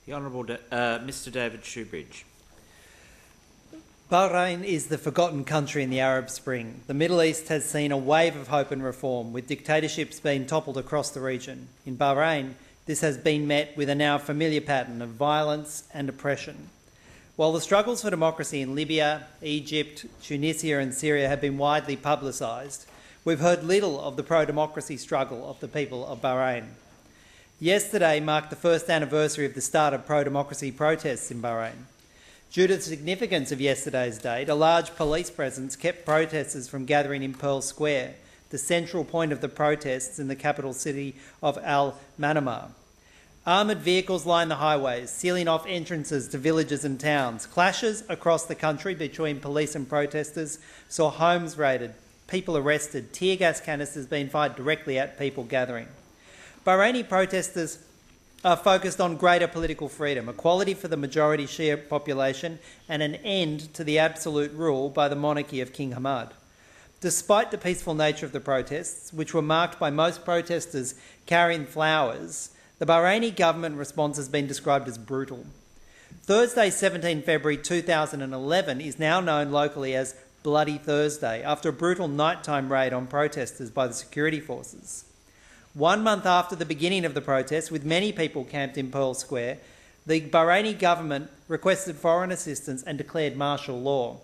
The Honourable Mr David Shoebridge. Bahrain is the forgotten country in the Arab Spring. The Middle East has seen a wave of hope and reform, with dictatorships being toppled across the region. In Bahrain, this has been met with a now familiar pattern of violence and oppression. While the struggles for democracy in Libya, Egypt, Tunisia and Syria have been widely publicised, we've heard little of the pro-democracy struggle of the people of Bahrain. Yesterday marked the first anniversary of the start of pro-democracy protests in Bahrain. Due to the significance of yesterday's date, a large police presence kept protesters from gathering in Pearl Square, the central point of the protests in the capital city of Al Manamah. Armoured vehicles line the highways, sealing off entrances to villages and towns. Clashes across the country between police and protesters saw homes raided, people arrested, tear gas canisters being fired directly at people gathering. Bahraini protesters are focused on greater political freedom, equality for the majority Shia population and an end to the absolute rule by the monarchy of King Hamad. Despite the peaceful nature of the protests, which were marked by most protesters carrying flowers, the Bahraini government response has been described as brutal. Thursday, 17 February 2011 is now known locally as Bloody Thursday, after a brutal nighttime raid on protesters by the security forces. 1 month after the beginning of the protests, with many people camped in Pearl Square, the Bahraini government requested foreign assistance and declared martial law.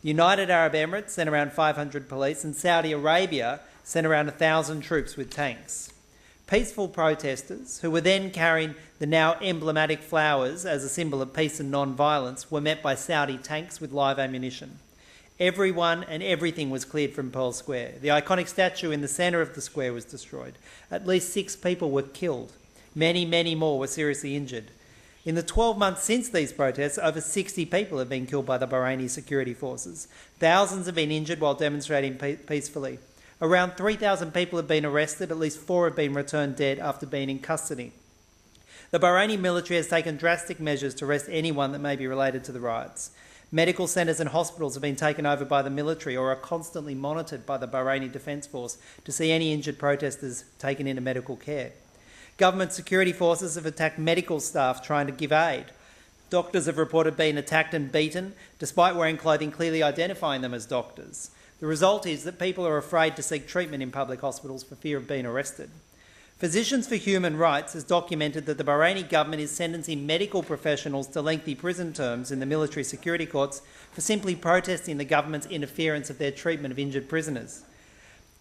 The United Arab Emirates sent around 500 police and Saudi Arabia sent around 1,000 troops with tanks. Peaceful protesters, who were then carrying the now emblematic flowers as a symbol of peace and non-violence, were met by Saudi tanks with live ammunition. Everyone and everything was cleared from Pearl Square. The iconic statue in the centre of the square was destroyed. At least 6 people were killed. Many, many more were seriously injured. In the 12 months since these protests, over 60 people have been killed by the Bahraini security forces. Thousands have been injured while demonstrating peacefully. Around 3,000 people have been arrested. At least 4 have been returned dead after being in custody. The Bahraini military has taken drastic measures to arrest anyone that may be related to the riots. Medical centres and hospitals have been taken over by the military or are constantly monitored by the Bahraini Defence Force to see any injured protesters taken into medical care. Government security forces have attacked medical staff trying to give aid. Doctors have reported being attacked and beaten, despite wearing clothing clearly identifying them as doctors. The result is that people are afraid to seek treatment in public hospitals for fear of being arrested. Physicians for Human Rights has documented that the Bahraini government is sentencing medical professionals to lengthy prison terms in the military security courts for simply protesting the government's interference of their treatment of injured prisoners.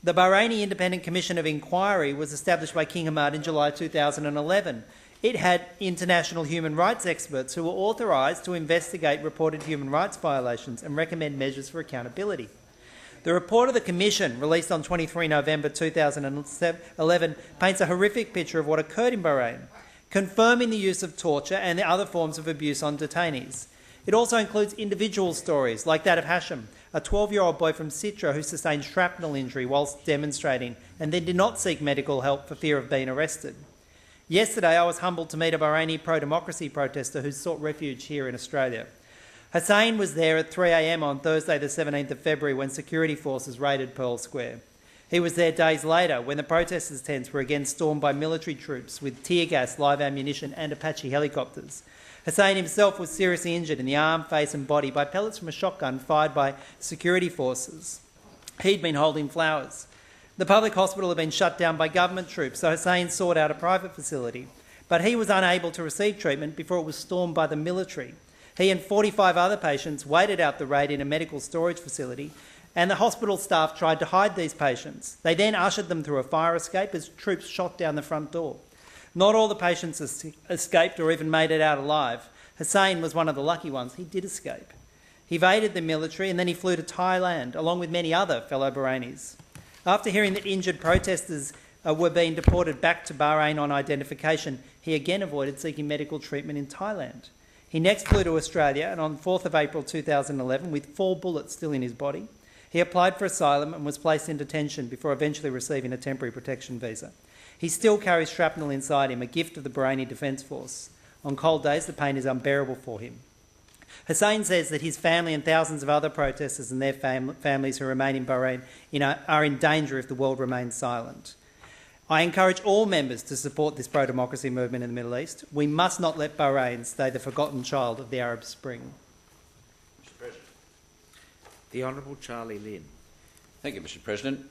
The Bahraini Independent Commission of Inquiry was established by King Hamad in July 2011. It had international human rights experts who were authorised to investigate reported human rights violations and recommend measures for accountability. The report of the Commission, released on 23 November 2011, paints a horrific picture of what occurred in Bahrain, confirming the use of torture and the other forms of abuse on detainees. It also includes individual stories, like that of Hashim, a 12-year-old boy from Sitra who sustained shrapnel injury whilst demonstrating and then did not seek medical help for fear of being arrested. Yesterday, I was humbled to meet a Bahraini pro-democracy protester who sought refuge here in Australia. Hussein was there at 3 a.m. on Thursday the 17th of February when security forces raided Pearl Square. He was there days later when the protesters' tents were again stormed by military troops with tear gas, live ammunition and Apache helicopters. Hussein himself was seriously injured in the arm, face and body by pellets from a shotgun fired by security forces. He'd been holding flowers. The public hospital had been shut down by government troops, so Hussein sought out a private facility. But he was unable to receive treatment before it was stormed by the military. He and 45 other patients waited out the raid in a medical storage facility, and the hospital staff tried to hide these patients. They then ushered them through a fire escape as troops shot down the front door. Not all the patients escaped or even made it out alive. Hussein was one of the lucky ones. He did escape. He evaded the military and then he flew to Thailand, along with many other fellow Bahrainis. After hearing that injured protesters were being deported back to Bahrain on identification, he again avoided seeking medical treatment in Thailand. He next flew to Australia, and on 4th of April 2011, with 4 bullets still in his body, he applied for asylum and was placed in detention before eventually receiving a temporary protection visa. He still carries shrapnel inside him, a gift of the Bahraini Defence Force. On cold days, the pain is unbearable for him. Hussein says that his family and thousands of other protesters and their families who remain in Bahrain are in danger if the world remains silent. I encourage all members to support this pro-democracy movement in the Middle East. We must not let Bahrain stay the forgotten child of the Arab Spring. Mr. President. The Honourable Charlie Lynn. Thank you, Mr. President.